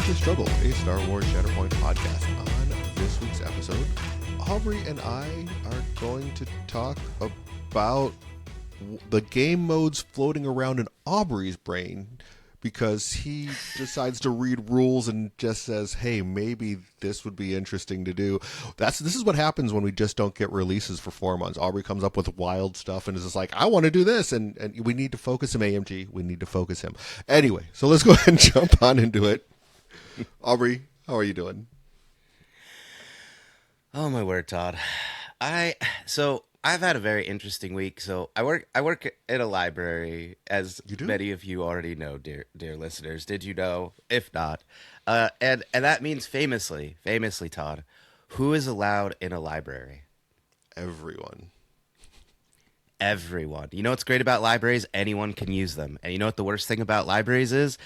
to Struggle, a Star Wars Shatterpoint podcast. On this week's episode, Aubrey and I are going to talk about the game modes floating around in Aubrey's brain because he decides to read rules and just says, hey, maybe this would be interesting to do. This is what happens when we just don't get releases for 4 months. Aubrey comes up with wild stuff and is just like, I want to do this, and we need to focus him, AMG. We need to focus him. Anyway, so let's go ahead and jump on into it. Aubrey, how are you doing? Oh my word, Todd. I've had a very interesting week. So I work at a library, as You do? many of you already know, dear listeners. Did you know? If not, and that means famously, Todd, who is allowed in a library? Everyone. Everyone. You know what's great about libraries? Anyone can use them. And you know what the worst thing about libraries is?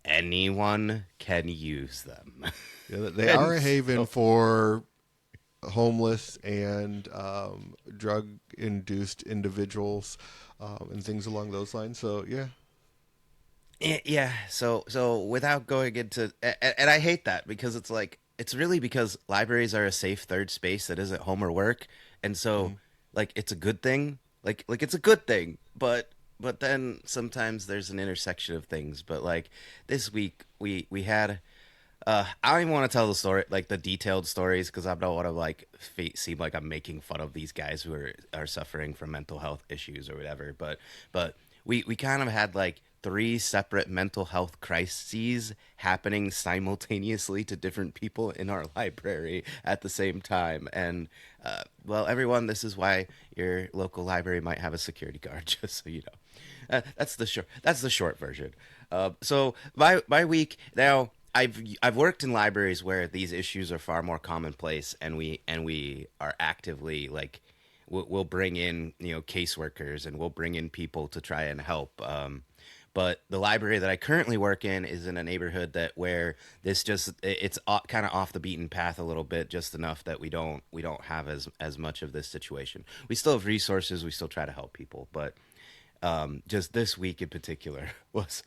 Anyone can use them. Yeah, they And are a haven so for homeless and drug-induced individuals and things along those lines. So, yeah. Yeah, so without going into and I hate that because it's like it's really because libraries are a safe third space that isn't home or work, and so Mhm. like it's a good thing, like it's a good thing, but then sometimes there's an intersection of things. But like this week we had I don't even want to tell the story, like the detailed stories, because I don't want to like seem like I'm making fun of these guys who are suffering from mental health issues or whatever. But we kind of had like three separate mental health crises happening simultaneously to different people in our library at the same time. And well, everyone, this is why your local library might have a security guard, just so you know. That's the short version. So my week now. I've worked in libraries where these issues are far more commonplace, and we are actively like we'll bring in caseworkers, and we'll bring in people to try and help. But the library that I currently work in is in a neighborhood that where it's kind of off the beaten path a little bit, just enough that we don't have as much of this situation. We still have resources, we still try to help people, but just this week in particular was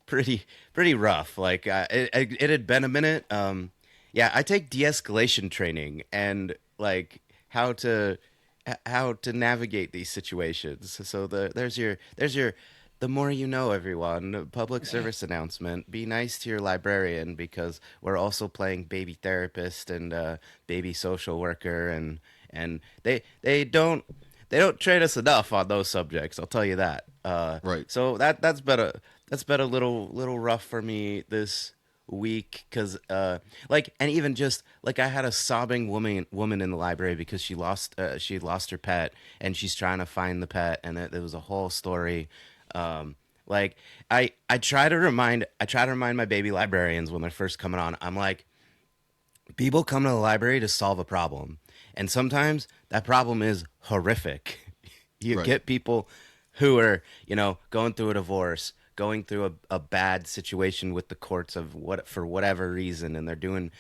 pretty rough. Like it had been a minute. Yeah, I take de-escalation training and like how to how to navigate these situations. So there's your the more you know, everyone. Public service announcement: be nice to your librarian because we're also playing baby therapist and baby social worker, and they don't train us enough on those subjects. I'll tell you that. Right. So that's been a little rough for me this week because like, and even just like I had a sobbing woman in the library because she lost her pet, and she's trying to find the pet, and there was a whole story. Like I try to remind my baby librarians when they're first coming on. I'm like, people come to the library to solve a problem, and sometimes that problem is horrific. You Right. get people who are going through a divorce, going through a bad situation with the courts of what for whatever reason, and they're doing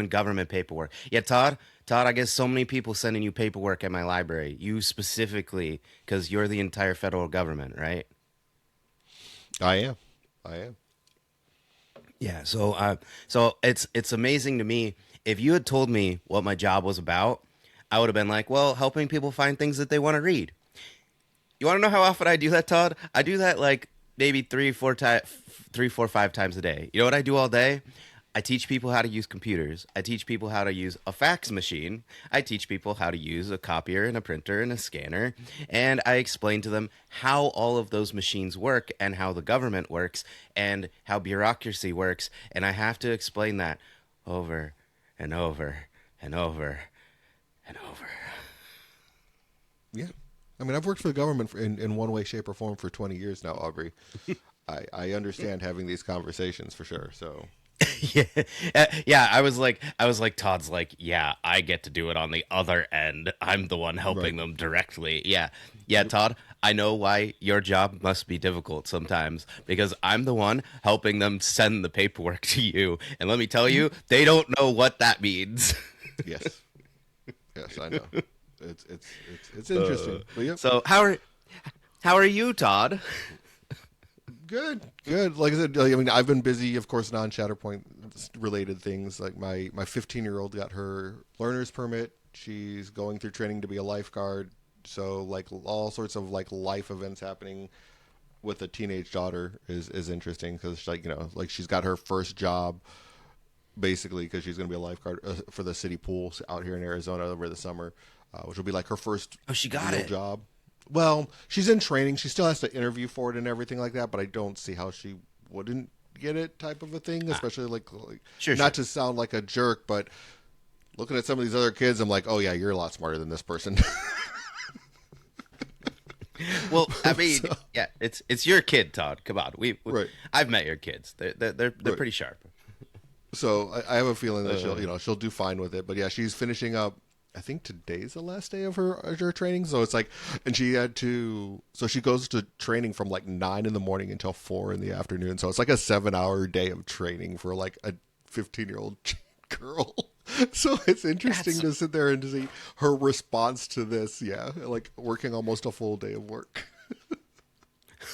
government paperwork. Yeah, Todd, I guess so many people sending you paperwork at my library, you specifically, because you're the entire federal government, right? I am. I am. Yeah, so it's amazing to me. If you had told me what my job was about, I would have been like, well, helping people find things that they want to read. You want to know how often I do that, Todd? I do that like maybe 5 times a day. You know what I do all day? I teach people how to use computers. I teach people how to use a fax machine. I teach people how to use a copier and a printer and a scanner. And I explain to them how all of those machines work and how the government works and how bureaucracy works. And I have to explain that over and over and over and over. Yeah. I mean, I've worked for the government in one way, shape, or form for 20 years now, Aubrey. I understand having these conversations for sure. So, Yeah, yeah. I was like, Todd's like, yeah, I get to do it on the other end. I'm the one right. helping them directly. Yeah, yeah, Yep. Todd. I know why your job must be difficult sometimes because I'm the one helping them send the paperwork to you, and let me tell Mhm. you, they don't know what that means. Yes. Yes, I know. It's Uh, interesting. But yep. so how are you, Todd? Good, good. Like I said, I mean, I've been busy, of course, non-Shatterpoint related things. Like my 15-year-old got her learner's permit. She's going through training to be a lifeguard. So like all sorts of like life events happening with a teenage daughter is interesting because like like she's got her first job basically because she's going to be a lifeguard for the city pools out here in Arizona over the summer, which will be like her first Oh, she got real it. job. Well, she's in training. She still has to interview for it and everything like that, but I don't see how she wouldn't get it type of a thing, especially like Sure, sure. not to sound like a jerk, but looking at some of these other kids, I'm like, oh yeah, you're a lot smarter than this person. Well, I mean, So, yeah, it's your kid, Todd. Come on, right, I've met your kids. They're right. pretty sharp. So I have a feeling that Uh, she'll do fine with it. But yeah, she's finishing up. I think today's the last day of her training. So it's like, and she had to. So she goes to training from like 9 in the morning until 4 in the afternoon. So it's like a 7-hour day of training for like a 15-year-old girl. So it's interesting that's to sit there and to see her response to this. Yeah, like working almost a full day of work.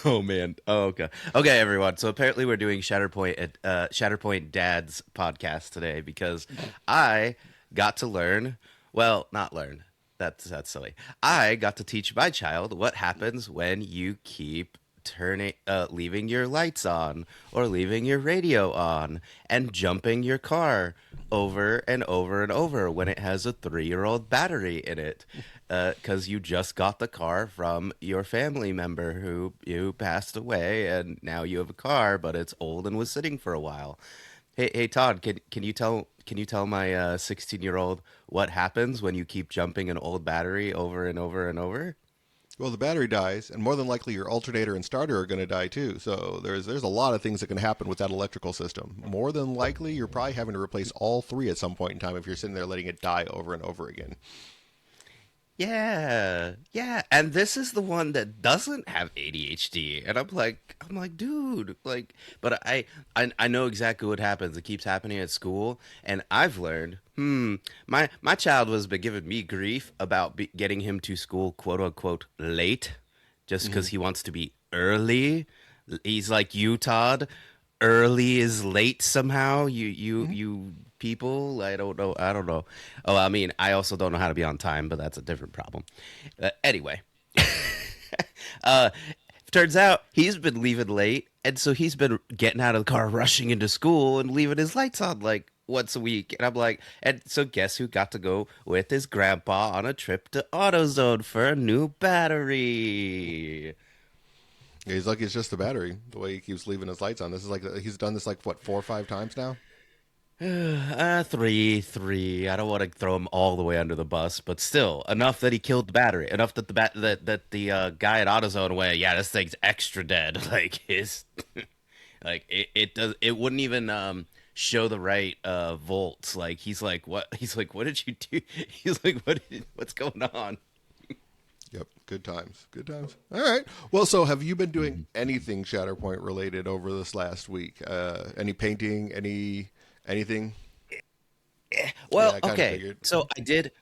Oh man. Oh, okay. Okay, everyone. So apparently we're doing Shatterpoint Dad's podcast today because I got to learn. Well, not learn. That's silly. I got to teach my child what happens when you keep leaving your lights on or leaving your radio on and jumping your car over and over and over when it has a 3-year-old battery in it, because you just got the car from your family member who you passed away and now you have a car but it's old and was sitting for a while. Hey Todd, can you tell my 16-year-old what happens when you keep jumping an old battery over and over and over? Well, the battery dies, and more than likely your alternator and starter are going to die too. So there's a lot of things that can happen with that electrical system. More than likely, you're probably having to replace all three at some point in time if you're sitting there letting it die over and over again. Yeah, yeah, and this is the one that doesn't have ADHD, and I'm like, dude, like, but I know exactly what happens. It keeps happening at school, and I've learned, my child has been giving me grief about getting him to school, quote unquote, late, just because Hmm. he wants to be early. He's like you, Todd. Early is late somehow. Hmm. You people. I don't know. I don't know. Oh, I mean, I also don't know how to be on time, but that's a different problem. Anyway, uh, turns out he's been leaving late, and so he's been getting out of the car, rushing into school, and leaving his lights on like once a week. And I'm like, and so guess who got to go with his grandpa on a trip to AutoZone for a new battery? He's like it's just the battery. The way he keeps leaving his lights on. This is like he's done this like what 4 or 5 times now. Three. I don't want to throw him all the way under the bus, but still enough that he killed the battery. Enough that the guy at AutoZone went, yeah, this thing's extra dead. Like his, like it does. It wouldn't even show the right volts. Like he's like, what? He's like, what did you do? He's like, what's going on? Yep, good times, good times. All right. Well, so have you been doing anything Shatterpoint related over this last week? Any painting? Anything? Yeah, Well, I kind of okay. figured. So I did.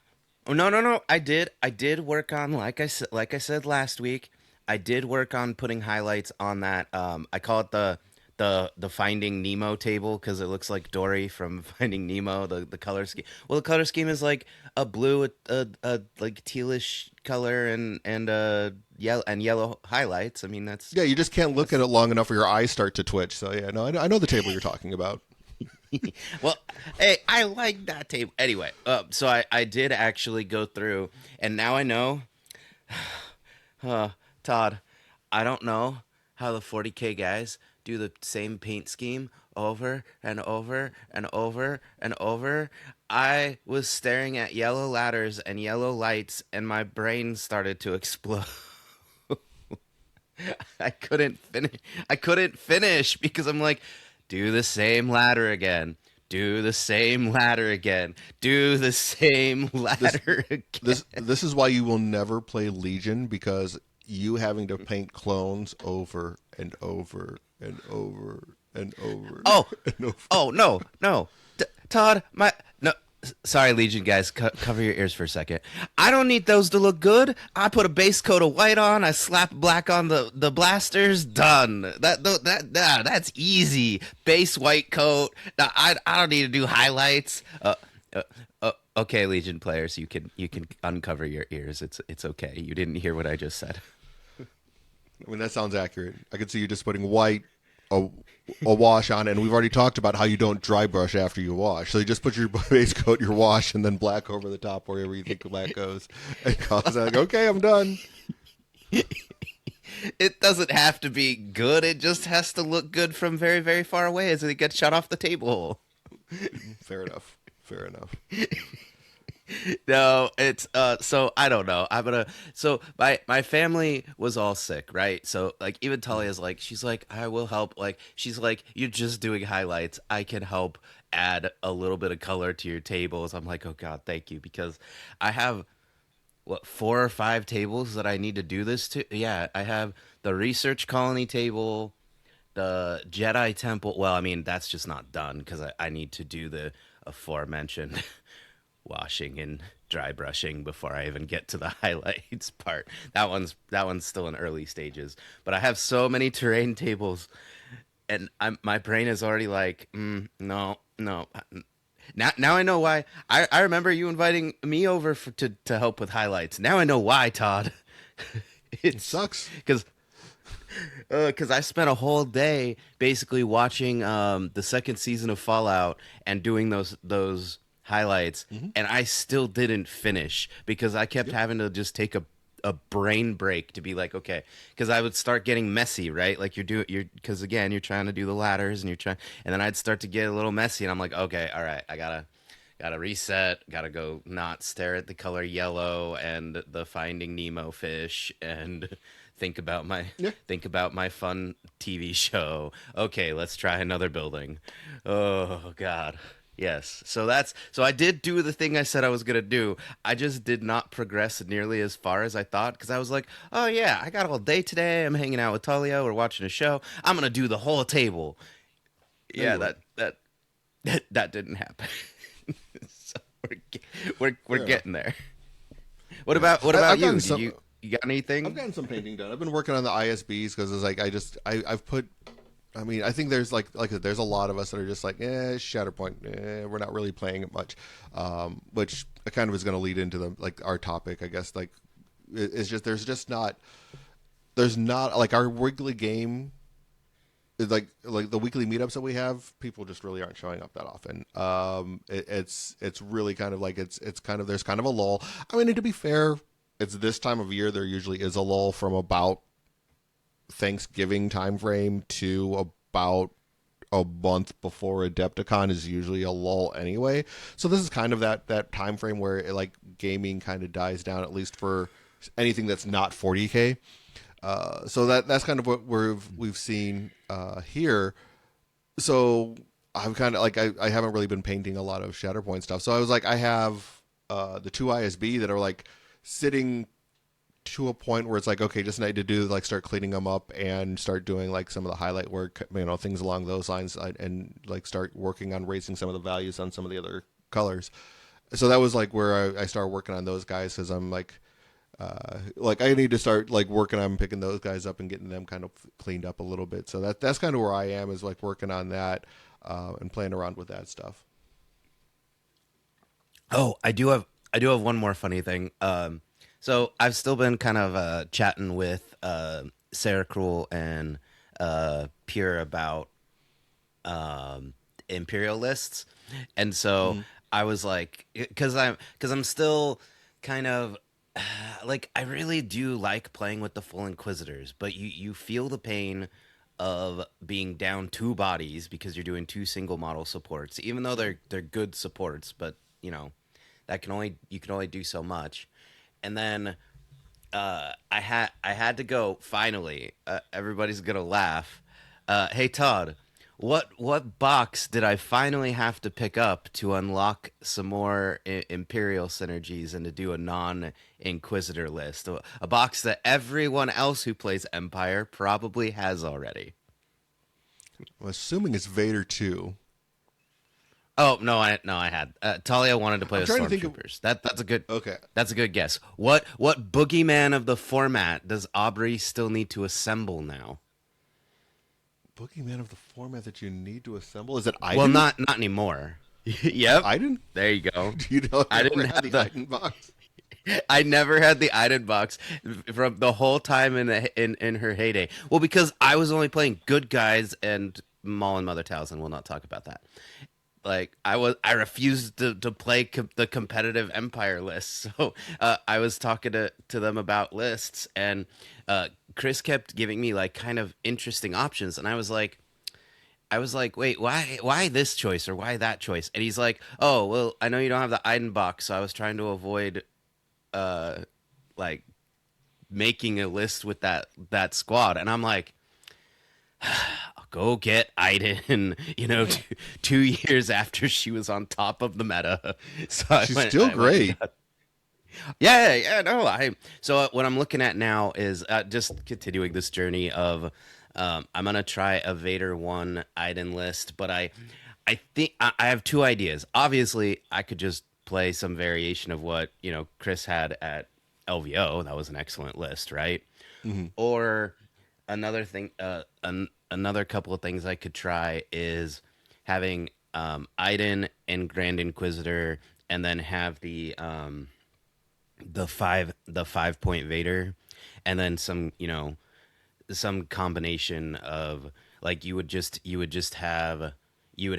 Oh, no, no, no. I did work on like I said last week. I did work on putting highlights on that. I call it the Finding Nemo table because it looks like Dory from Finding Nemo. The color scheme. Well, the color scheme is like a blue, a like tealish color, and yellow highlights. I mean Yeah, you just can't look at that's it long enough, or your eyes start to twitch. So yeah, no, I know the table you're talking about. well, hey, I like that table. Anyway, so I did actually go through, and now I know. Uh, Todd, I don't know how the 40K guys do the same paint scheme over and over and over and over. I was staring at yellow ladders and yellow lights, and my brain started to explode. I couldn't finish. I couldn't finish because I'm like, do the same ladder again. Do the same ladder again. Do the same This ladder again. this is why you will never play Legion because you having to paint clones over and over and over and over Oh, and over. oh no, no, Todd, my no. Sorry, Legion guys, cover your ears for a second. I don't need those to look good. I put a base coat of white on. I slap black on the blasters. Done. That's easy. Base white coat. Nah, I don't need to do highlights. Uh, okay, Legion players, you can uncover your ears. It's okay. You didn't hear what I just said. I mean, that sounds accurate. I could see you just putting white, a, a wash on, and we've already talked about how you don't dry brush after you wash. So you just put your base coat, your wash, and then black over the top wherever you think the black goes. And cause like, okay, I'm done. It doesn't have to be good. It just has to look good from very, very far away as it gets shot off the table. Fair enough. Fair enough. No, it's so I don't know. I'm gonna so my family was all sick, right? So like even Talia's like she's like I will help, like she's like you're just doing highlights. I can help add a little bit of color to your tables. I'm like, "Oh god, thank you," because I have what 4 or 5 tables that I need to do this to. Yeah, I have the research colony table, the Jedi temple. Well, I mean, that's just not done because I need to do the aforementioned washing and dry brushing before I even get to the highlights part. That one's still in early stages. But I have so many terrain tables, and my brain is already like, no, no. Now I know why. I remember you inviting me over to help with highlights. Now I know why, Todd. It It's sucks. because I spent a whole day basically watching the second season of Fallout and doing those highlights, and I still didn't finish because I kept Yep. having to just take a brain break to be like, okay, because I would start getting messy, right? Like you're because again you're trying to do the ladders and you're trying, and then I'd start to get a little messy, and I'm like, okay, all right, I gotta reset, gotta go not stare at the color yellow and the Finding Nemo fish and Yeah. think about my fun TV show. Okay, let's try another building. Oh god. Yes. So I did do the thing I said I was going to do. I just did not progress nearly as far as I thought because I was like, "Oh yeah, I got all day today. I'm hanging out with Talia, we're watching a show. I'm going to do the whole table." No, you Yeah, weren't. that didn't happen. So we're Fair enough. getting there. Yeah. What I've about you? gotten Did some. you got I've anything? gotten some painting done. I've been working on the ISBs because it's like I've put. I mean, I think there's like there's a lot of us that are just like, Shatterpoint, we're not really playing it much, which kind of is going to lead into the like our topic, I guess. Like, it's just there's not like our weekly game, is like the weekly meetups that we have. People just really aren't showing up that often. It's really kind of like it's kind of there's kind of a lull. I mean, and to be fair, it's this time of year. There usually is a lull from about Thanksgiving time frame to about a month before Adepticon is usually a lull anyway. So this is kind of that time frame where like gaming kind of dies down, at least for anything that's not 40K. So that's kind of what we've seen here. So I'm kind of like I haven't really been painting a lot of Shatterpoint stuff. So I was like I have the two ISB that are like sitting to a point where it's like okay, just need to do like start cleaning them up and start doing like some of the highlight work, things along those lines, and like start working on raising some of the values on some of the other colors. So that was like where I started working on those guys because I'm like I need to start like working on picking those guys up and getting them kind of cleaned up a little bit. So that's kind of where I am, is like working on that and playing around with that stuff. Oh, I do have one more funny thing. So I've still been kind of chatting with Sarah Cruel and Pure about um, imperial lists, and so Mm-hmm. I was like, because I'm still kind of like I really do like playing with the full Inquisitors, but you feel the pain of being down 2 bodies because you're doing 2 single model supports, even though they're good supports, but that can only you can only do so much. And then I had to go finally. Everybody's gonna laugh. Hey Todd, what box did I finally have to pick up to unlock some more Imperial synergies and to do a non-Inquisitor list? A box that everyone else who plays Empire probably has already. I'm assuming it's Vader 2. Oh no, I had Talia wanted to play I'm with trying to think of. stormtroopers. Okay, That's a good guess. What boogeyman of the format does Aubrey still need to assemble now? boogeyman of the format that you need to assemble. Is it Well, Iden? not anymore. Yep, Iden? there you go. Do you know if I you ever didn't had have the the Iden box? I never had the Iden box from the whole time in her heyday. Well, because I was only playing good guys and Maul and Mother Talzin. We'll not talk about that. Like I refused to play the competitive Empire list. So I was talking to them about lists, and Chris kept giving me like kind of interesting options, and I was like, wait, why this choice or why that choice? And he's like, oh well, I know you don't have the Iden box, so I was trying to avoid uh like making a list with that squad, and I'm like, I'll go get Iden, 2 years after she was on top of the meta. So She's still I went and great. got. Yeah, no. What I'm looking at now is just continuing this journey of I'm gonna try a Vader one Iden list, but I think I have two ideas. Obviously, I could just play some variation of what Chris had at LVO. That was an excellent list, right? Hmm. Or another thing, another couple of things I could try is having Iden and Grand Inquisitor, and then have the 5 point Vader, and then some combination of like you would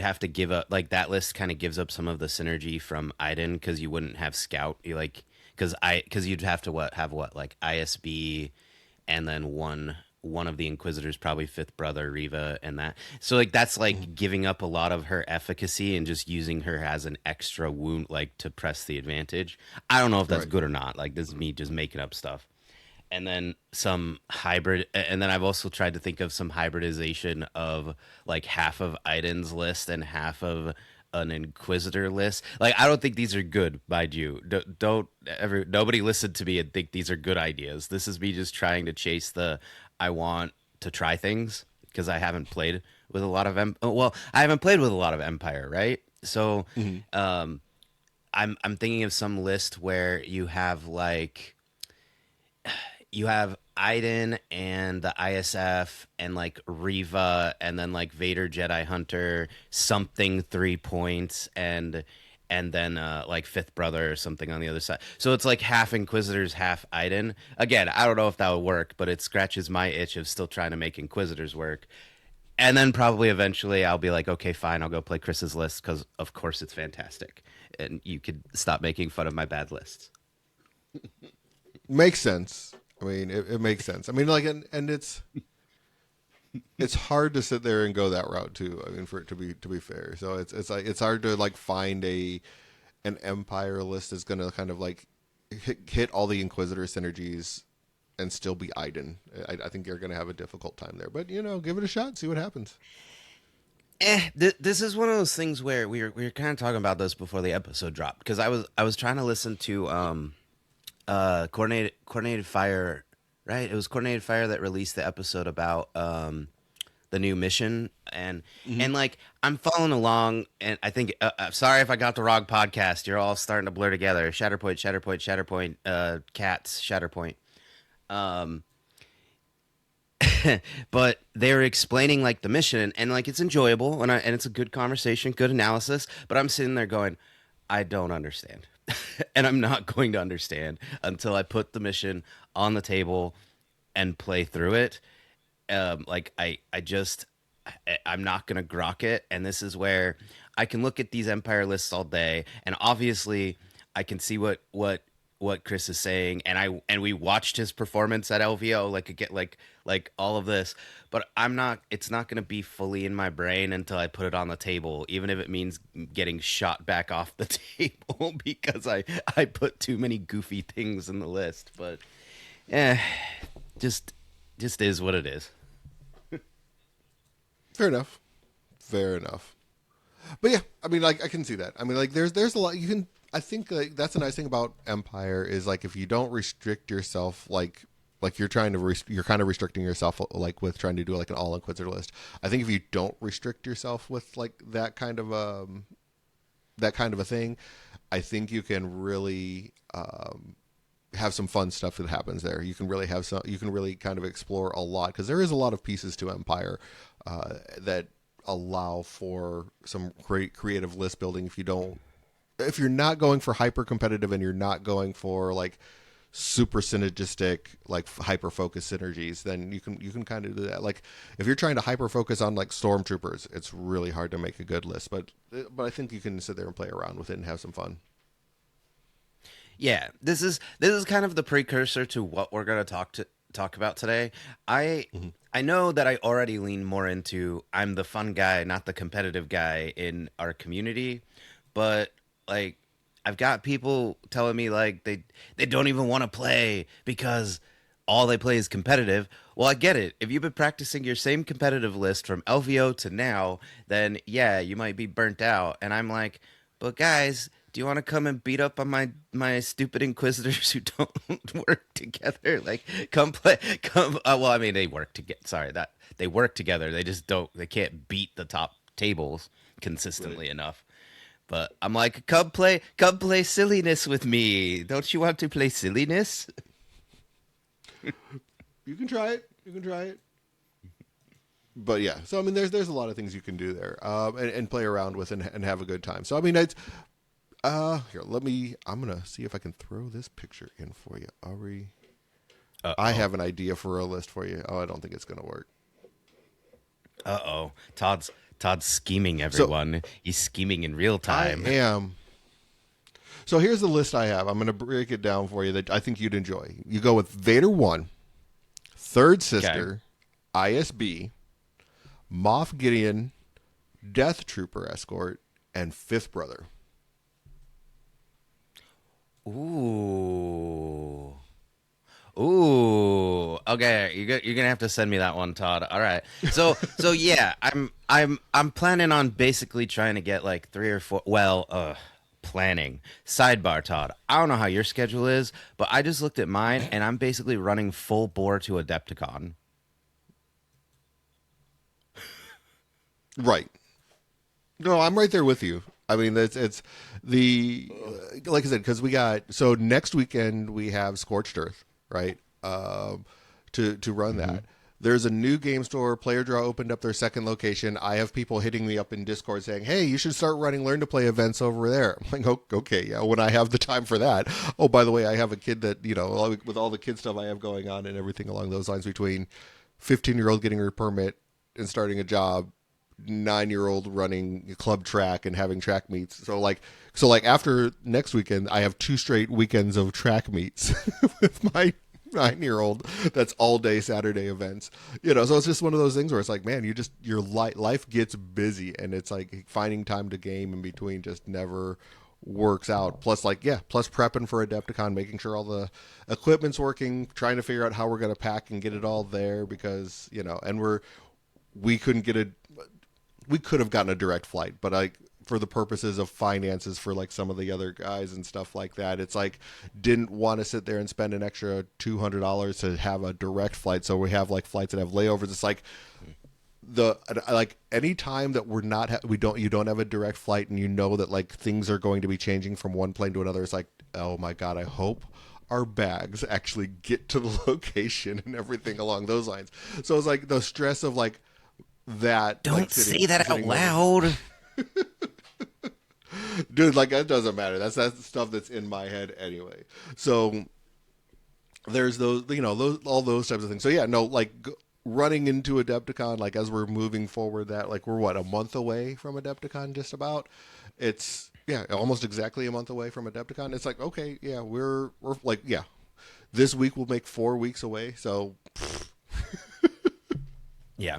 have to give up like that list kind of gives up some of the synergy from Iden because you wouldn't have Scout you like because you'd have to have what like ISB and then one of the Inquisitors, probably fifth brother Riva, and that. So like that's Hmm. like giving up a lot of her efficacy and just using her as an extra wound, like to press the advantage. I don't know if that's Right. good or not. Like this is me just making up stuff. And then some hybrid, and then I've also tried to think of some hybridization of like half of Iden's list and half of an Inquisitor list. Like I don't think these are good, mind you. Don't ever nobody listen to me and think these are good ideas. This is me just trying to chase the I want to try things because I haven't played with a lot of well, I haven't played with a lot of Empire, right? So Hmm. um I'm thinking of some list where you have Iden and the ISF and like Riva and then like Vader Jedi Hunter something 3 points and then like fifth brother or something on the other side. So it's like half Inquisitors, half Iden. Again, I don't know if that would work, but it scratches my itch of still trying to make Inquisitors work. And then probably eventually I'll be like, okay, fine, I'll go play Chris's list because of course it's fantastic, and you could stop making fun of my bad lists. Makes sense. I mean, it makes sense. I mean, like, and it's hard to sit there and go that route too. I mean, for it to be fair, so it's like it's hard to like find an Empire list that's going to kind of like hit all the Inquisitor synergies and still be Iden. I think you're going to have a difficult time there, but give it a shot, see what happens. This is one of those things where we were kind of talking about this before the episode dropped because I was trying to listen to coordinated fire, right? It was coordinated fire that released the episode about the new mission, Hmm. and like I'm following along, and I think sorry if I got the wrong podcast. You're all starting to blur together. Shatterpoint, cats Shatterpoint. Um, but they were explaining like the mission, and like it's enjoyable, and it's a good conversation, good analysis. But I'm sitting there going, I don't understand, and I'm not going to understand until I put the mission on the table and play through it. Like I'm not gonna grok it, and this is where I can look at these Empire lists all day, and obviously I can see what Chris is saying, and we watched his performance at LVO, like again, like all of this, but it's not gonna be fully in my brain until I put it on the table, even if it means getting shot back off the table because I put too many goofy things in the list, but yeah, just just is what it is. Fair enough. Fair enough. But yeah, I mean, like I can see that. I mean, like there's a lot you can. I think like that's a nice thing about Empire is like if you don't restrict yourself like you're trying to you're kind of restricting yourself like with trying to do like an all Inquisitor list. I think if you don't restrict yourself with like that kind of that kind of a thing, I think you can really have some fun stuff that happens there. You can really have some. You can really kind of explore a lot because there is a lot of pieces to Empire that allow for some great creative list building. If you're not going for hyper competitive and you're not going for like super synergistic, like hyper focus synergies, then you can kind of do that. Like if you're trying to hyper focus on like stormtroopers, it's really hard to make a good list. But I think you can sit there and play around with it and have some fun. Yeah, this is kind of the precursor to what we're gonna talk about today. I Mm-hmm. I know that I already lean more into I'm the fun guy, not the competitive guy in our community, but like I've got people telling me like they don't even want to play because all they play is competitive. Well, I get it. If you've been practicing your same competitive list from LVO to now, then yeah, you might be burnt out. And I'm like, but guys, do you want to come and beat up on my stupid inquisitors who don't work together? Like, come play. Come. Well, I mean, they work together. Sorry, that they work together. They just don't. They can't beat the top tables Right. consistently enough. But I'm like, come play silliness with me. Don't you want to play silliness? You can try it. You can try it. But yeah, so I mean, there's a lot of things you can do there, and play around with and have a good time. So I mean, it's here. I'm gonna see if I can throw this picture in for you, Ari. I Oh, have an idea for a list for you. Oh, I don't think it's gonna work. oh. Todd's scheming. So Everyone, he's scheming in real I time. am. So here's the list I have. I'm gonna break it down for you that I think you'd enjoy. You go with Vader one, Third Okay. Sister, ISB, Moff Gideon, Death Trooper Escort, and Fifth Brother. Ooh. Ooh. Okay, you're gonna have to send me that one, Todd. All right. So yeah, I'm planning on basically trying to get like three or four. Well, planning. Sidebar, Todd. I don't know how your schedule is, but I just looked at mine, and I'm basically running full bore to Adepticon. Right. No, I'm right there with you. I mean, it's the like I said because we got so next weekend we have Scorched Earth, right? To run Hmm. that. There's a new game store. Player Draw opened up their second location. I have people hitting me up in Discord saying, "Hey, you should start running Learn to Play events over there." I'm like, Okay, yeah, when I have the time for that." Oh, by the way, I have a kid that with all the kid stuff I have going on and everything along those lines between 15-year-old getting her permit and starting a job, 9-year-old running club track and having track meets. So like after next weekend, I have 2 straight weekends of track meets with my 9-year-old. That's all day Saturday events. So it's just one of those things where it's like, man, your life gets busy, and it's like finding time to game in between just never works out. Plus, like, yeah, plus prepping for Adepticon, making sure all the equipment's working, trying to figure out how we're gonna pack and get it all there because and we couldn't get a we could have gotten a direct flight, but like for the purposes of finances for like some of the other guys and stuff like that, it's like didn't want to sit there and spend an extra $200 to have a direct flight. So we have like flights that have layovers. It's like the like any time that we're not we don't you don't have a direct flight and that like things are going to be changing from one plane to another. It's like, oh my god, I hope our bags actually get to the location and everything along those lines. So it's like the stress of like that, like Don't sitting say that out sitting over, loud. dude, like that doesn't matter. That's the stuff that's in my head anyway. So there's those, those all those types of things. So yeah, no, like running into Adepticon, like as we're moving forward, that like we're what, a month away from Adepticon, just about. It's yeah, almost exactly a month away from Adepticon. It's like, okay, yeah, we're like, yeah, this week will make 4 weeks away. So Yeah.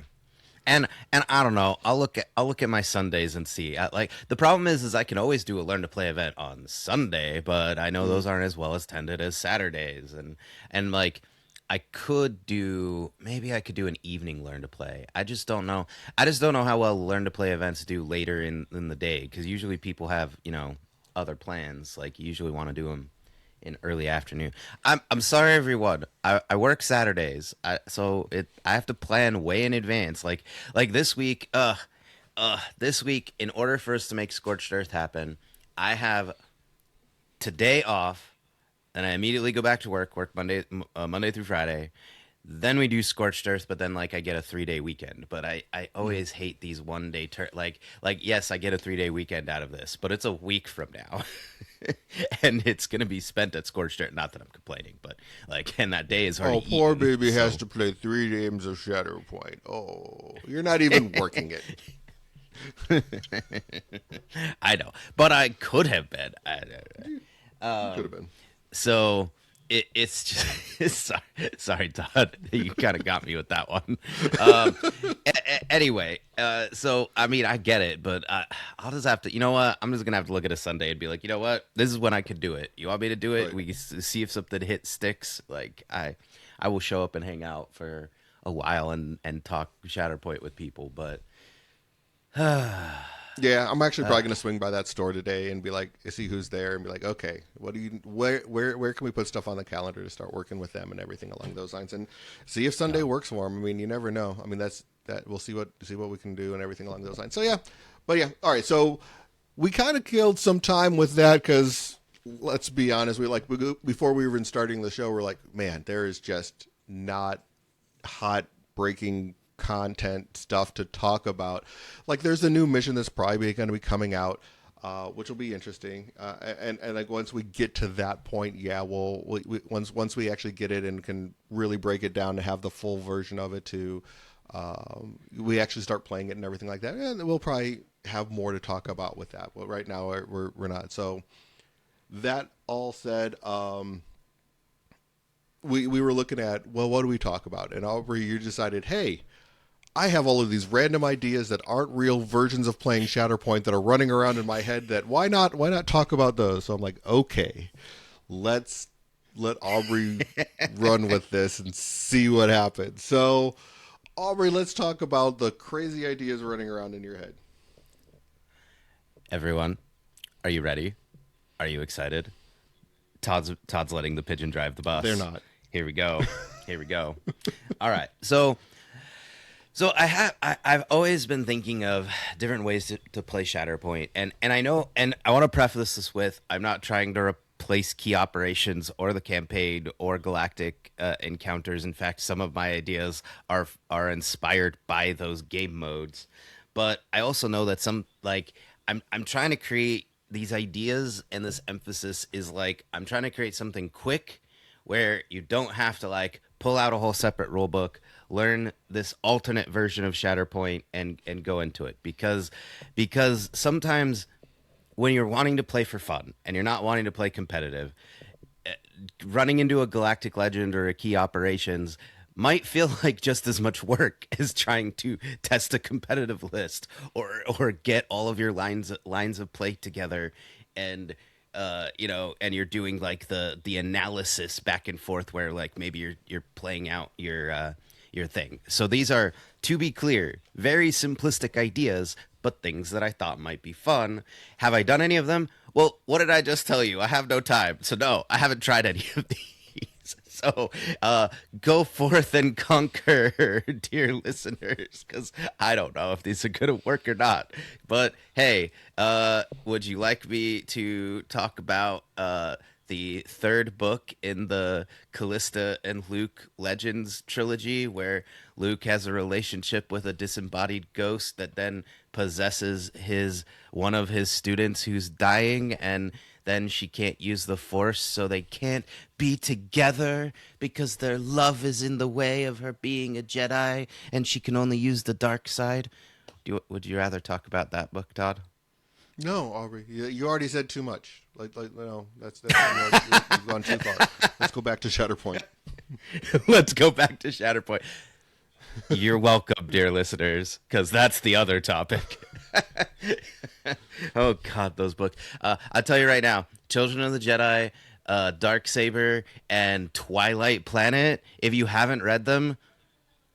And I don't know. I'll look at my Sundays and see. Like the problem is I can always do a learn to play event on Sunday, but I know mm, those aren't as well as tended as Saturdays. And like maybe I could do an evening learn to play. I just don't know. I just don't know how well learn to play events do later in the day because usually people have other plans. Like you usually want to do them in early afternoon. I'm sorry, everyone. I work Saturdays, I have to plan way in advance. Like this week, in order for us to make Scorched Earth happen, I have today off, then I immediately go back to work Monday through Friday. Then we do Scorched Earth, but then like I get a 3 day weekend. But I always hate these 1 day like yes, I get a 3 day weekend out of this, but it's a week from now. And it's gonna be spent at Scorched Earth. Not that I'm complaining, but like and that day is already poor eaten, baby so. has to play 3 games of Shatterpoint. Oh, you're not even working it. I know, but I could have been. You could have been. So it's just sorry, Todd. You kind of got me with that one. Anyway, so I mean, I get it, but I'll just have to. You know what? I'm just gonna have to look at a Sunday and be like, you know what? This is when I could do it. You want me to do it? Right. We can see if something sticks. Like I will show up and hang out for a while and talk Shatterpoint with people, but. Yeah, I'm actually probably going to swing by that store today and be like, see who's there, and be like, okay, what do you, where can we put stuff on the calendar to start working with them and everything along those lines, and see if Sunday works for them. I mean, you never know. I mean, that we'll see what we can do and everything along those lines. So yeah, but yeah, all right. So we kind of killed some time with that because let's be honest, before we were even starting the show, we're like, man, there is just not hot breaking content stuff to talk about. Like there's a new mission that's probably going to be coming out, which will be interesting. And like once we get to that point, yeah, once we actually get it and can really break it down to have the full version of it to, we actually start playing it and everything like that. And we'll probably have more to talk about with that. But right now we're not. So that all said, we were looking at, well, what do we talk about? And Aubrey, you decided, hey, I have all of these random ideas that aren't real versions of playing Shatterpoint that are running around in my head. That why not talk about those? So I'm like, okay, let's let Aubrey run with this and see what happens. So Aubrey, let's talk about the crazy ideas running around in your head. Everyone, are you ready? Are you excited? Todd's letting the pigeon drive the bus. They're not. Here we go. Here we go. All right. So I've always been thinking of different ways to play Shatterpoint, and I know, and I want to preface this with, I'm not trying to replace key operations or the campaign or galactic encounters. In fact, some of my ideas are inspired by those game modes, but I also know that I'm trying to create these ideas, and this emphasis is like I'm trying to create something quick where you don't have to like pull out a whole separate rule book, learn this alternate version of Shatterpoint and go into it, because sometimes when you're wanting to play for fun and you're not wanting to play competitive, running into a galactic legend or a key operations might feel like just as much work as trying to test a competitive list or get all of your lines of play together, and and you're doing like the analysis back and forth where like maybe you're playing out your thing. So these are, to be clear, very simplistic ideas, but things that I thought might be fun. Have I done any of them? Well, what did I just tell you? I have no time. So no, I haven't tried any of these. So go forth and conquer, dear listeners, because I don't know if these are going to work or not. But hey, would you like me to talk about the third book in the Callista and Luke Legends trilogy, where Luke has a relationship with a disembodied ghost that then possesses one of his students who's dying, and then she can't use the Force, so they can't be together because their love is in the way of her being a Jedi, and she can only use the dark side. Would you rather talk about that book, Todd? No, Aubrey, you already said too much. No, that's you've gone too far. Let's go back to Shatterpoint. Let's go back to Shatterpoint. You're welcome, dear listeners, because that's the other topic. Oh God, those books! I'll tell you right now, Children of the Jedi, Darksaber, and Twilight Planet. If you haven't read them,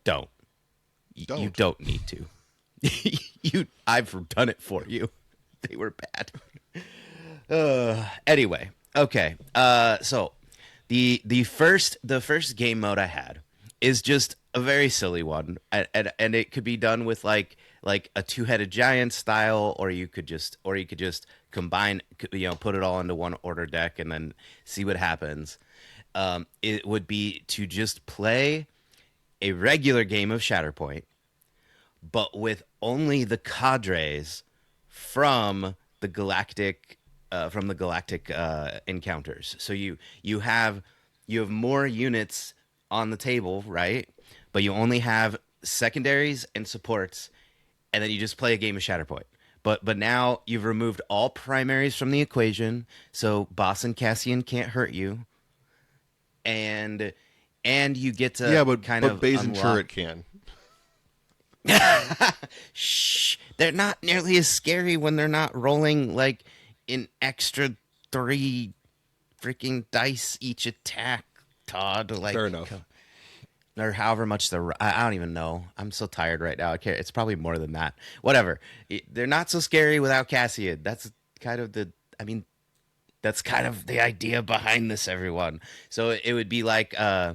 don't. You don't need to. I've done it for you. They were bad. Anyway, okay. So the first game mode I had is just a very silly one, and it could be done with like a two-headed giant style, or you could just combine, put it all into one order deck and then see what happens. It would be to just play a regular game of Shatterpoint, but with only the cadres from the galactic encounters. So you have more units on the table, right? But you only have secondaries and supports, and then you just play a game of Shatterpoint. But now you've removed all primaries from the equation, so Boss and Cassian can't hurt you, and you get Yeah, to kind but of Baze and unlock. Turret can. Shh, they're not nearly as scary when they're not rolling like an extra 3 freaking dice each attack, Todd. Fair Like, enough. or however much I don't even know. I'm so tired right now. I can't. It's probably more than that. Whatever. They're not so scary without Cassian. That's kind of the. I mean, that's kind of the idea behind this, everyone. So it would be like uh,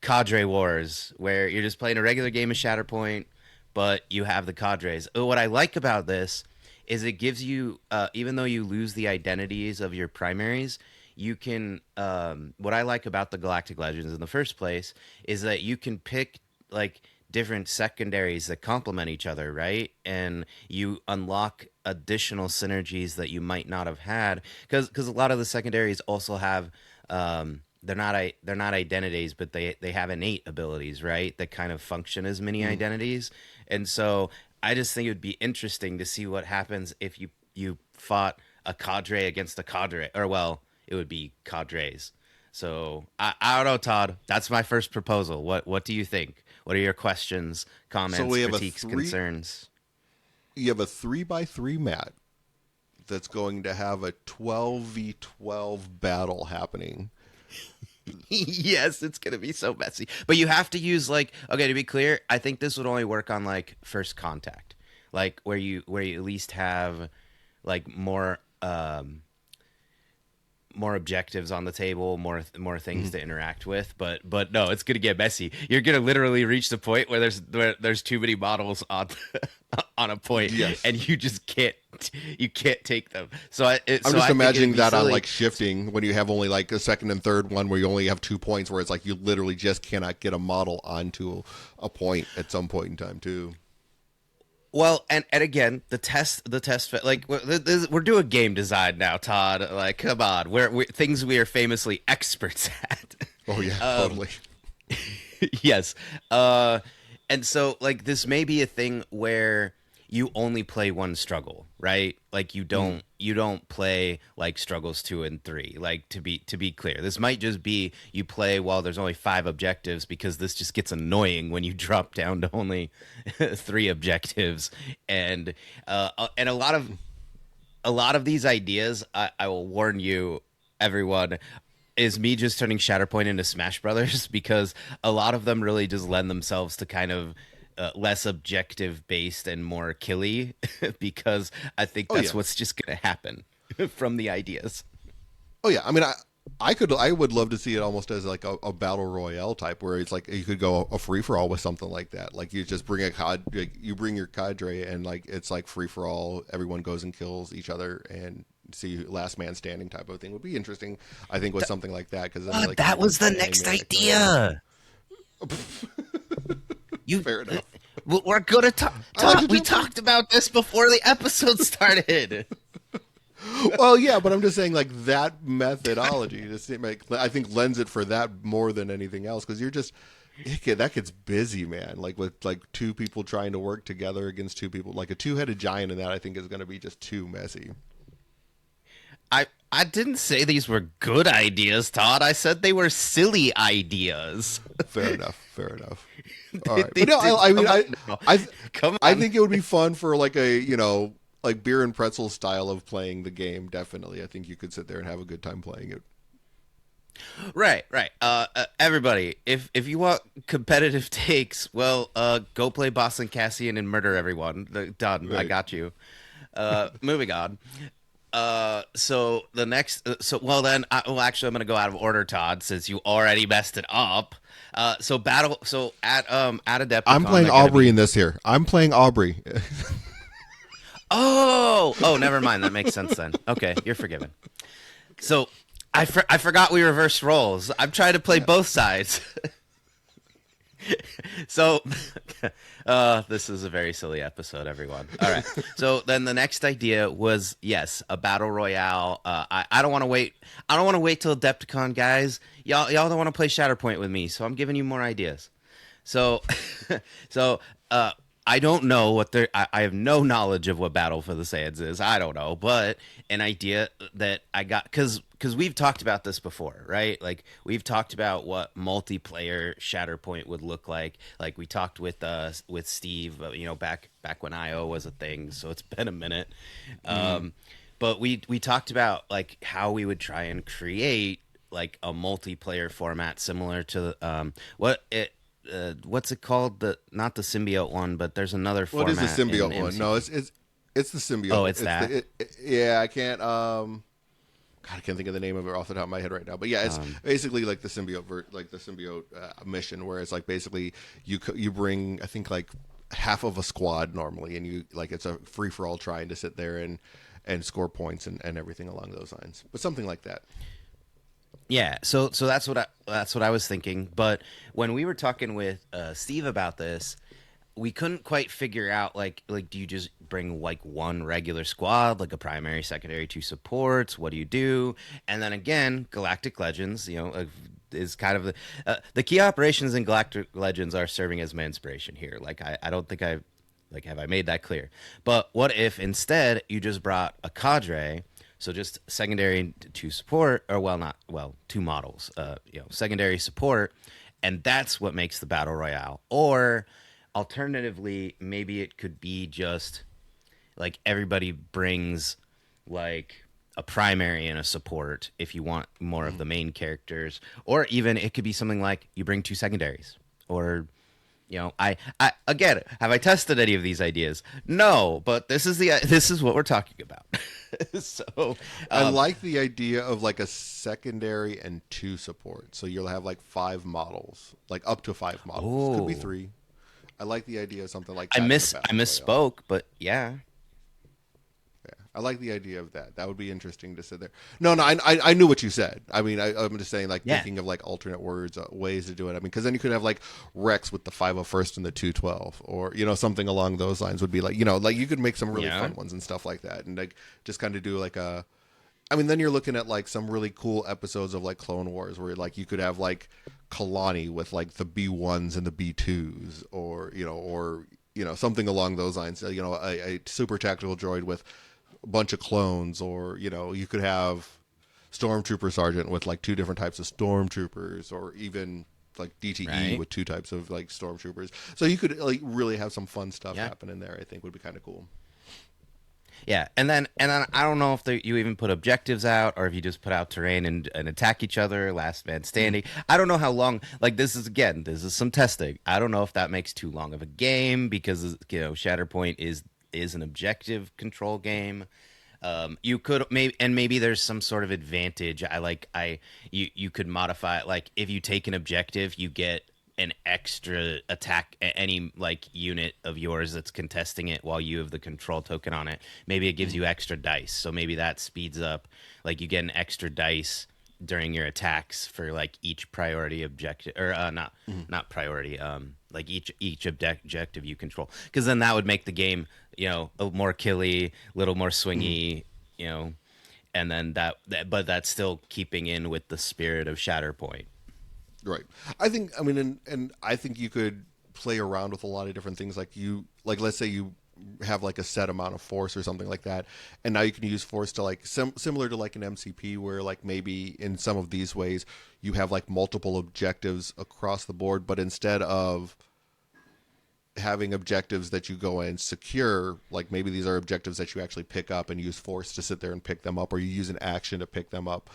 cadre wars, where you're just playing a regular game of Shatterpoint, but you have the cadres. What I like about this is it gives you, even though you lose the identities of your primaries, you can. What I like about the Galactic Legends in the first place is that you can pick like different secondaries that complement each other, right? And you unlock additional synergies that you might not have had, because a lot of the secondaries also have they're not identities, but they have innate abilities, right? That kind of function as mini Mm. identities. And so I just think it would be interesting to see what happens if you fought a cadre against a cadre, or well, it would be cadres. So I don't know, Todd. That's my first proposal. What do you think? What are your questions, So comments, we have critiques, concerns? you have a 3x3 mat that's going to have a 12v12 battle happening. Yes, it's gonna be so messy. But you have to use like, okay, to be clear, I think this would only work on like first contact, like where you at least have like more objectives on the table, more things Mhm. to interact with. But no, it's gonna get messy. You're gonna literally reach the point where there's too many models on on a point, Yes. and you can't take them. I'm So just I think it'd imagining be that on silly. like shifting when you have only like a second and third one where you only have 2 points where it's like you literally just cannot get a model onto a point at some point in time too. Well, and again, like we're doing game design now, Todd. Like, come on, we're things we are famously experts at. Oh yeah, um, totally. yes, and so like this may be a thing where you only play one struggle, right? Like Mm. you don't play like struggles 2 and 3. Like to be clear, this might just be you play while there's only 5 objectives, because this just gets annoying when you drop down to only 3 objectives. And a lot of these ideas, I will warn you, everyone, is me just turning Shatterpoint into Smash Brothers, because a lot of them really just lend themselves to kind of less objective based and more killy, because I think Oh that's yeah. what's just going to happen from the ideas. Oh yeah. I mean, I would love to see it almost as like a battle royale type where it's like you could go a free for all with something like that. Like you just bring like, you bring your cadre and like it's like free for all. Everyone goes and kills each other and see last man standing type of thing would be interesting. I think with something like that because then like That you was the next dynamic like that. idea. You, Fair enough. we're gonna talk. I like to We jump in. talked about this before the episode started. Well, yeah, but I'm just saying like that methodology just I think lends it for that more than anything else because that gets busy, man. Like with like two people trying to work together against two people, like a two-headed giant in that I think is going to be just too messy. I didn't say these were good ideas, Todd. I said they were silly ideas. Fair enough. Fair enough. All They right, but no, I mean, come on now. I, Come I on. think it would be fun for like a like beer and pretzel style of playing the game. Definitely, I think you could sit there and have a good time playing it. Right. Everybody, if you want competitive takes, well, go play Boston Cassian and murder everyone. Done. I Right. got you. Moving on. So the next, so well then, well actually, I'm gonna go out of order, Todd, since you already messed it up. So battle. So at I'm Adepticon, playing they're gonna Aubrey be. in this here. I'm playing Aubrey. Oh, never mind. That makes sense then. Okay, you're forgiven. So I forgot we reversed roles. I'm trying to play Yeah. both sides. So, this is a very silly episode, everyone. All right. So then the next idea was yes, a battle royale. I don't want to wait. I don't want to wait till Adepticon, guys. Y'all don't want to play Shatterpoint with me, so I'm giving you more ideas. So, so I don't know what they're. I have no knowledge of what Battle for the Sands is. I don't know, but an idea that I got because we've talked about this before, right? Like we've talked about what multiplayer Shatterpoint would look like. Like we talked with Steve, back when IO was a thing. So it's been a minute. But we talked about like how we would try and create like a multiplayer format similar to what's it called? The not the symbiote one, but there's another What is the format in symbiote one? No, MCP. it's the symbiote. Oh, it's that. Yeah, I can't. God, I can't think of the name of it off the top of my head right now. But yeah, it's basically like the symbiote mission, where it's like basically you bring I think like half of a squad normally, and you like it's a free for all trying to sit there and score points and everything along those lines. But something like that. Yeah, so that's what I was thinking. But when we were talking with Steve about this, we couldn't quite figure out like do you just bring like one regular squad, like a primary, secondary, two supports? What do you do? And then again, Galactic Legends, is kind of the key operations in Galactic Legends are serving as my inspiration here. Like I don't think I like have I made that clear. But what if instead you just brought a cadre? So just secondary to support, or two models, secondary support, and that's what makes the battle royale. Or alternatively, maybe it could be just like everybody brings like a primary and a support if you want more of the main characters, or even it could be something like you bring two secondaries, or I again, have I tested any of these ideas? No, but this is what we're talking about. So, I like the idea of like a secondary and two support. So you'll have like five models, like up to five models. Could be oh, three. I like the idea of something like I that in a miss I battle royale. misspoke, but yeah, Yeah, I like the idea of that. That would be interesting to sit there. No, I knew what you said. I mean, I'm just saying, like yeah, thinking of like alternate words, ways to do it. I mean, because then you could have like Rex with the 501st and the 212, or something along those lines would be like like you could make some really yeah, fun ones and stuff like that, and like just kind of do like a. I mean, then you're looking at like some really cool episodes of like Clone Wars, where like you could have like Kalani with like the B1s and the B2s, or something along those lines. A super tactical droid with a bunch of clones, or you could have Stormtrooper Sergeant with like two different types of Stormtroopers, or even like DTE right, with two types of like Stormtroopers. So you could like really have some fun stuff yeah. happen in there. I think would be kind of cool. Yeah, and then I don't know if you even put objectives out, or if you just put out terrain and attack each other, last man standing. I don't know how long. Like this is some testing. I don't know if that makes too long of a game because Shatterpoint is an objective control game. You could maybe there's some sort of advantage. You could modify it. Like if you take an objective, you get an extra attack any like unit of yours that's contesting it while you have the control token on it. Maybe it gives you extra dice, so maybe that speeds up. Like you get an extra dice during your attacks for like each priority objective, or not priority, like each objective you control, because then that would make the game a more killy, little more swingy, you know and then but that's still keeping in with the spirit of Shatterpoint. Right. I think. I mean, and I think you could play around with a lot of different things. Like let's say you have like a set amount of force or something like that, and now you can use force to like similar to like an MCP, where like maybe in some of these ways you have like multiple objectives across the board, but instead of having objectives that you go and secure, like maybe these are objectives that you actually pick up and use force to sit there and pick them up, or you use an action to pick them up,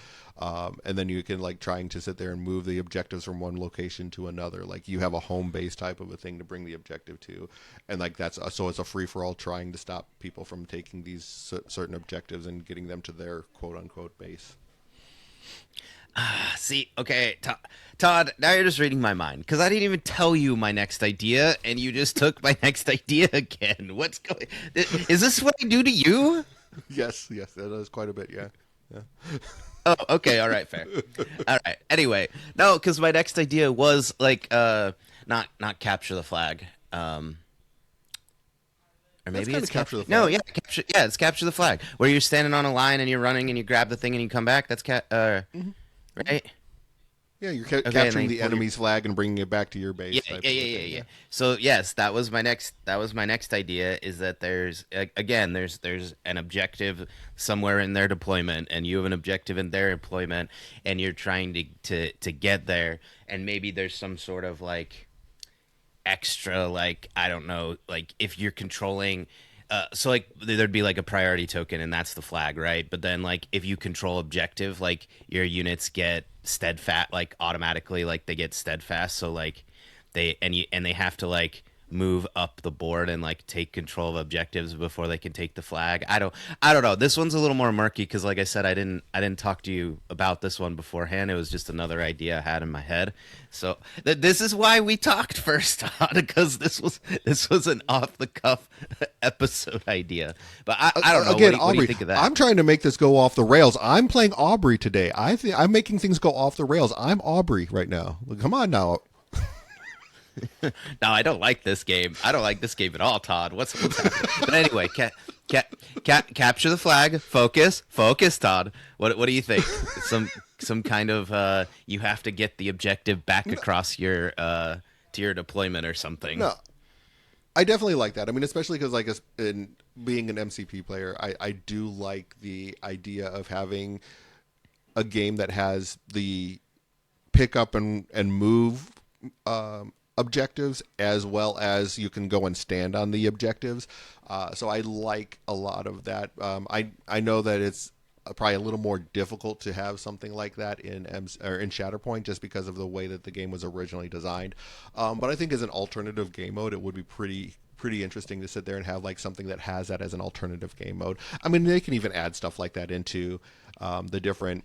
and then you can like trying to sit there and move the objectives from one location to another. Like you have a home base type of a thing to bring the objective to, and like so it's a free for all trying to stop people from taking these certain objectives and getting them to their quote unquote base. See, okay, Todd, now you're just reading my mind because I didn't even tell you my next idea, and you just took my next idea again. What's going? Is this what I do to you? Yes, yes, that is quite a bit. Yeah, yeah. Oh, okay, all right, fair. All right. Anyway, no, because my next idea was like, not capture the flag, or That's maybe kind it's of capture capture. the No, flag. yeah, capture. Yeah, it's capture the flag, where you're standing on a line and you're running and you grab the thing and you come back. That's Hmm. Hmm. right. Yeah, you're Okay, and then capturing you the pull your enemy's flag and bringing it back to your yeah, base, type yeah, of a yeah, thing. yeah, yeah. Yeah. So yes, that was my next idea is that again there's an objective somewhere in their deployment and you have an objective in their deployment and you're trying to get there and maybe there's some sort of like extra like I don't know like if you're controlling so like there'd be like a priority token and that's the flag right but then like if you control objective like your units get steadfast like automatically like they get steadfast so like they have to like move up the board and like take control of objectives before they can take the flag. I don't know. This one's a little more murky because like I said I didn't talk to you about this one beforehand. It was just another idea I had in my head. So this is why we talked first on because this was an off the cuff episode idea. But I don't know. Again, What do you Aubrey, think of that? I'm trying to make this go off the rails. I'm playing Aubrey today. I'm making things go off the rails. I'm Aubrey right now. Come on now. No, I don't like this game. I don't like this game at all, Todd. What's happening? But anyway, capture the flag. Focus, Todd. What do you think? Some kind of you have to get the objective back across your to your deployment or something. No, I definitely like that. I mean, especially because like in being an MCP player, I do like the idea of having a game that has the pick up and move objectives as well as you can go and stand on the objectives. So I like a lot of that. I know that it's probably a little more difficult to have something like that in Shatterpoint just because of the way that the game was originally designed. But I think as an alternative game mode, it would be pretty interesting to sit there and have like something that has that as an alternative game mode. I mean, they can even add stuff like that into the different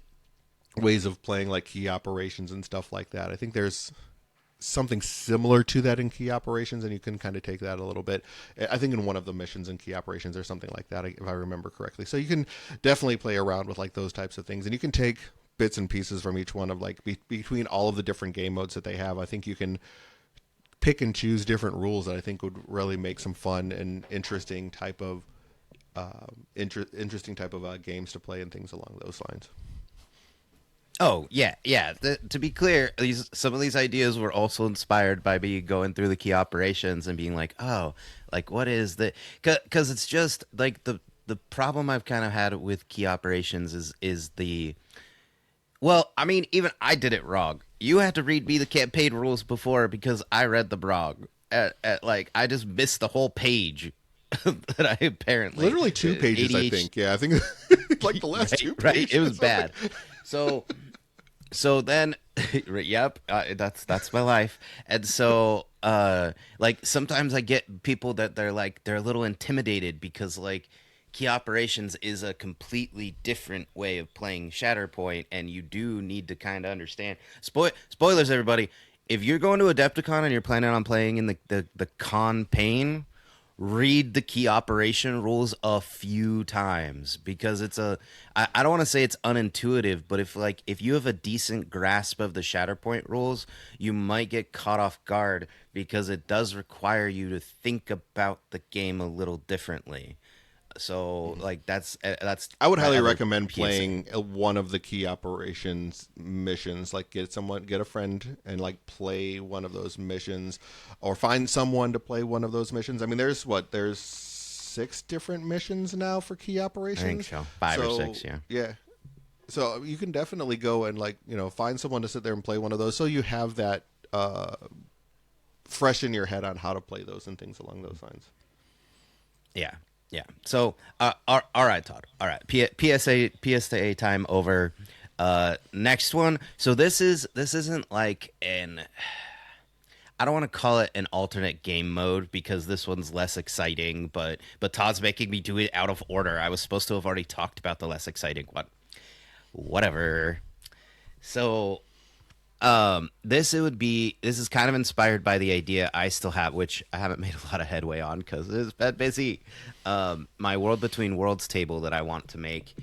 ways of playing, like key operations and stuff like that. I think there's something similar to that in key operations, and you can kind of take that a little bit. I think in one of the missions in key operations there's something like that, if I remember correctly. So you can definitely play around with like those types of things, and you can take bits and pieces from each one of like between all of the different game modes that they have. I think you can pick and choose different rules that I think would really make some fun and interesting type of games to play and things along those lines. Oh yeah, yeah. To be clear, some of these ideas were also inspired by me going through the key operations and being like, oh, like what is the? Because it's just like the problem I've kind of had with key operations is the well, I mean, even I did it wrong. You had to read me the campaign rules before because I read them wrong. Like I just missed the whole page that I apparently Literally 2 pages, I ADHD think. Yeah, I think like the last two right. It was pages. bad. So then yep, that's my life. And so like sometimes I get people that they're a little intimidated because like key operations is a completely different way of playing Shatterpoint and you do need to kind of understand spoilers everybody. If you're going to Adepticon and you're planning on playing in the con pane, read the key operation rules a few times because I don't want to say it's unintuitive, but if you have a decent grasp of the Shatterpoint rules, you might get caught off guard because it does require you to think about the game a little differently. So like that's I would my highly other recommend PSA. playing one of the key operations missions. Like get a friend, and like play one of those missions, or find someone to play one of those missions. I mean, there's 6 different missions now for key I think operations. so. 5 or 6, yeah. Yeah, so you can definitely go and like find someone to sit there and play one of those, so you have that fresh in your head on how to play those and things along those lines. Yeah. Yeah. So, all right, Todd. All right. PSA time over. Next one. So this isn't like I don't want to call it an alternate game mode because this one's less exciting, but Todd's making me do it out of order. I was supposed to have already talked about the less exciting one. Whatever. So this is kind of inspired by the idea I still have, which I haven't made a lot of headway on because it's been busy. My World Between Worlds table that I want to make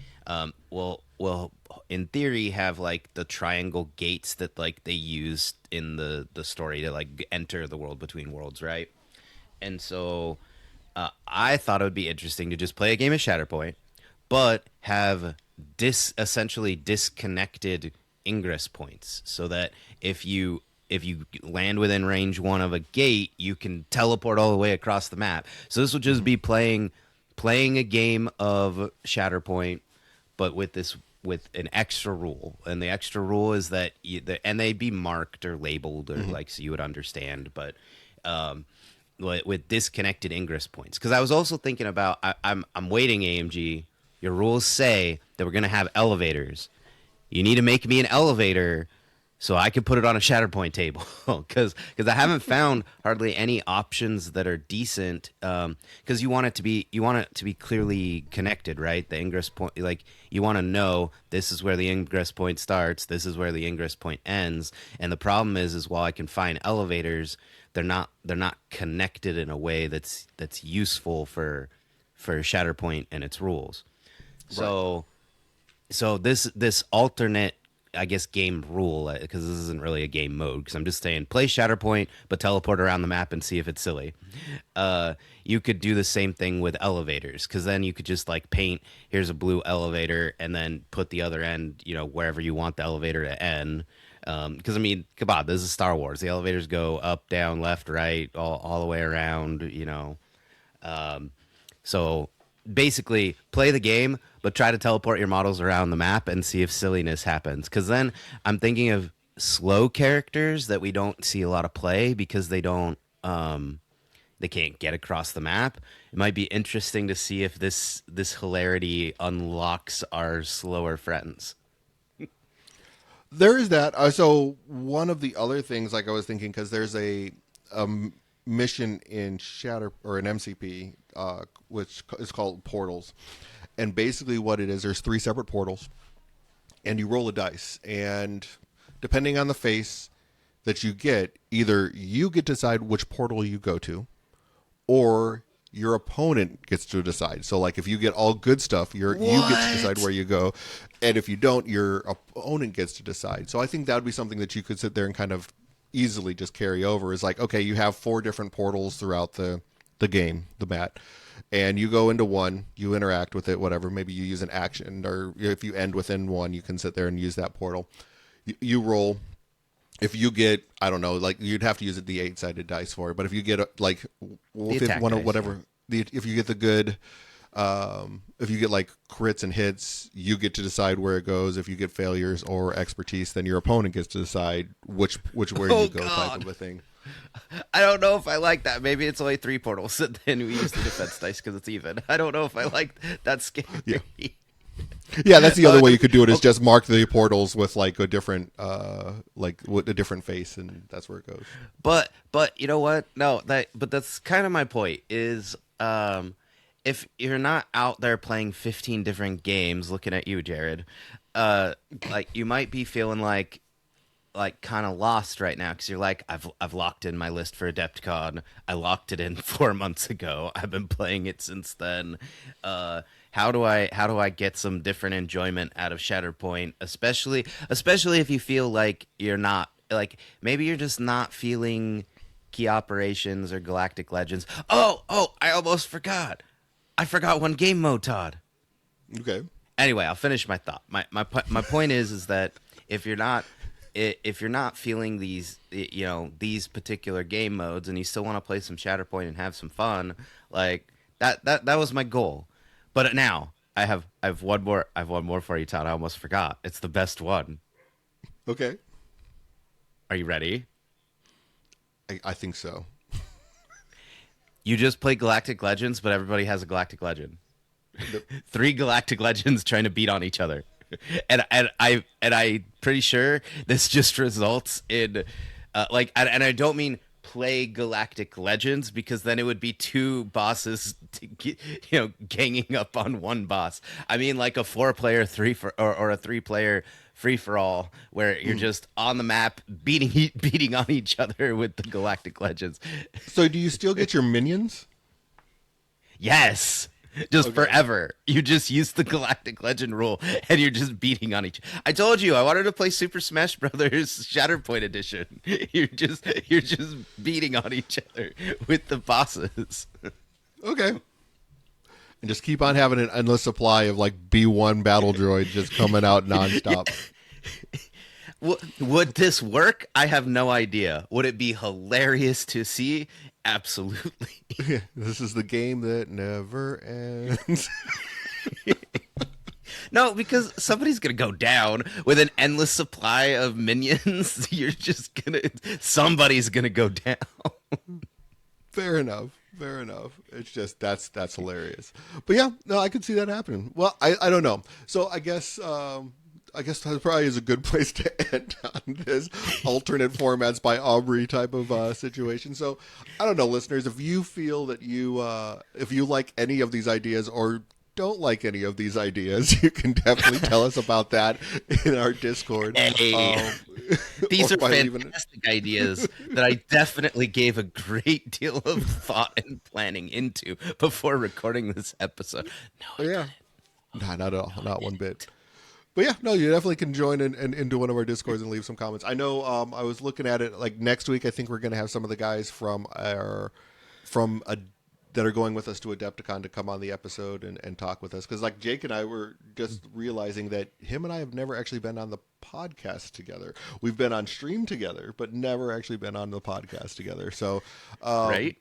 will in theory have like the triangle gates that like they used in the story to like enter the World Between Worlds, right? And so I thought it would be interesting to just play a game of Shatterpoint, but have essentially disconnected ingress points, so that if you land within range one of a gate, you can teleport all the way across the map. So this will just be playing a game of Shatterpoint, but with an extra rule, and the extra rule is that and they'd be marked or labeled or like so you would understand, but um, with disconnected ingress points. Because I was also thinking about I'm waiting, AMG. Your rules say that we're gonna have elevators. You need to make me an elevator so I can put it on a Shatterpoint table. Because I haven't found hardly any options that are decent. Because you want it to be clearly connected, right? The ingress point, like you want to know this is where the ingress point starts, this is where the ingress point ends. And the problem is while I can find elevators, they're not connected in a way that's useful for Shatterpoint and its rules. So. Right. So this alternate, I guess, game rule, because this isn't really a game mode, because I'm just saying play Shatterpoint but teleport around the map and see if it's silly. You could do the same thing with elevators, because then you could just like paint, here's a blue elevator, and then put the other end, wherever you want the elevator to end. Because I mean, come on, this is Star Wars. The elevators go up, down, left, right, all the way around. So basically, play the game, but try to teleport your models around the map and see if silliness happens. Because then I'm thinking of slow characters that we don't see a lot of play because they can't get across the map. It might be interesting to see if this hilarity unlocks our slower friends. There is that. So one of the other things, like I was thinking, because there's a mission in Shatter or an MCP, which is called Portals, and basically what it is, there's three separate portals, and you roll a dice, and depending on the face that you get, either you get to decide which portal you go to, or your opponent gets to decide. So like if you get all good stuff, you get to decide What? where you go, and if you don't, your opponent gets to decide. So I think that would be something that you could sit there and kind of easily just carry over. Is like, okay, you have four different portals throughout the game, the mat, and you go into one, you interact with it, whatever. Maybe you use an action, or if you end within one, you can sit there and use that portal. You roll. If you get, I don't know, like you'd have to use the 8-sided dice for it, but if you get like The attack one of dice, whatever, if you get the good, if you get like crits and hits, you get to decide where it goes. If you get failures or expertise, then your opponent gets to decide which where Oh you go, type God. of a thing. I don't know if I like that. Maybe it's only three portals, and then we use the defense dice because it's even. I don't know if I like that scary. Yeah. Yeah, that's the other way you could do it, is Okay. just mark the portals with like a different like with a different face, and that's where it goes. But you know what? No, that's kind of my point. Is if you're not out there playing 15 different games, looking at you, Jared, uh, like you might be feeling like kind of lost right now because you're like I've locked in my list for Adepticon. I locked it in 4 months ago. I've been playing it since then. How do I get some different enjoyment out of Shatterpoint, especially if you feel like you're not, like maybe you're just not feeling Key Operations or Galactic Legends. Oh, I almost forgot. I forgot one game mode, Todd. Okay. Anyway, I'll finish my thought. My point is that if you're not if you're not feeling these particular game modes and you still want to play some Shatterpoint and have some fun, like that was my goal. But now I have one more for you, Todd. I almost forgot. It's the best one. Okay. Are you ready? I think so. You just play Galactic Legends, but everybody has a Galactic Legend. The- Three Galactic Legends trying to beat on each other. And I'm pretty sure this just results in and I don't mean play Galactic Legends, because then it would be two bosses to get, ganging up on one boss. I mean, like a 4-player or a 3-player free for all, where you're just on the map beating on each other with the Galactic Legends. So do you still get your minions? Yes. Just Okay. forever. You just use the Galactic Legend rule and you're just beating on each. I told you I wanted to play Super Smash Brothers Shatterpoint edition. You're just beating on each other with the bosses. Okay. And just keep on having an endless supply of like B1 battle droid just coming out nonstop. Would this work? I have no idea. Would it be hilarious to see? Absolutely. Yeah, this is the game that never ends. No, because somebody's gonna go down with an endless supply of minions. Somebody's gonna go down. Fair enough. It's just that's hilarious. But yeah, no, I could see that happening. Well, I don't know. So I guess that probably is a good place to end on this alternate formats by Aubrey type of situation. So I don't know, listeners, if you feel that if you like any of these ideas or don't like any of these ideas, you can definitely tell us about that in our Discord. Hey, these are fantastic ideas that I definitely gave a great deal of thought and planning into before recording this episode. No, yeah, not at all, not one bit. But yeah, no, you definitely can join in into one of our Discords and leave some comments. I know I was looking at it, like next week, I think we're going to have some of the guys that are going with us to Adepticon to come on the episode and talk with us. Because like Jake and I were just realizing that him and I have never actually been on the podcast together. We've been on stream together, but never actually been on the podcast together. So, right?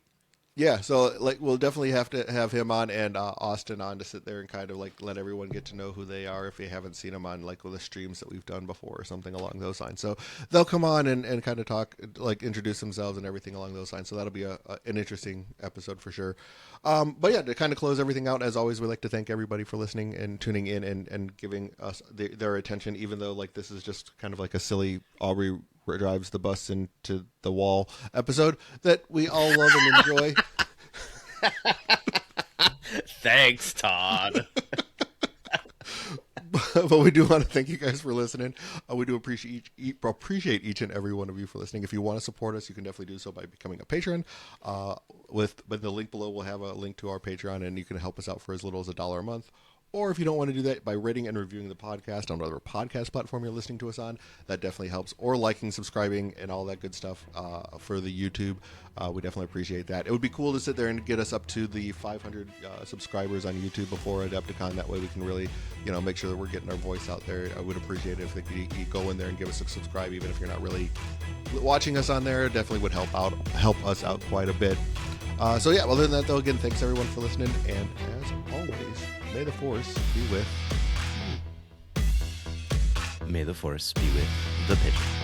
Yeah, so like we'll definitely have to have him on and Austin on to sit there and kind of like let everyone get to know who they are if they haven't seen them on like the streams that we've done before or something along those lines. So they'll come on and kind of talk, like introduce themselves and everything along those lines. So that'll be an interesting episode for sure. But yeah, to kind of close everything out, as always, we'd like to thank everybody for listening and tuning in and giving us their attention, even though like this is just kind of like a silly Aubrey drives the bus into the wall episode that we all love and enjoy. Thanks, Todd. But we do want to thank you guys for listening. We do appreciate each and every one of you for listening. If you want to support us, you can definitely do so by becoming a patron. But the link below will have a link to our Patreon, and you can help us out for as little as $1 a month. Or if you don't want to do that, by rating and reviewing the podcast on whatever podcast platform you're listening to us on, that definitely helps. Or liking, subscribing, and all that good stuff for the YouTube. We definitely appreciate that. It would be cool to sit there and get us up to the 500 subscribers on YouTube before Adepticon. That way we can really, make sure that we're getting our voice out there. I would appreciate it if you go in there and give us a subscribe, even if you're not really watching us on there. It definitely would help us out quite a bit. So yeah, other than that, though, again, thanks everyone for listening. And as always, may the Force be with you. May the Force be with the pitcher.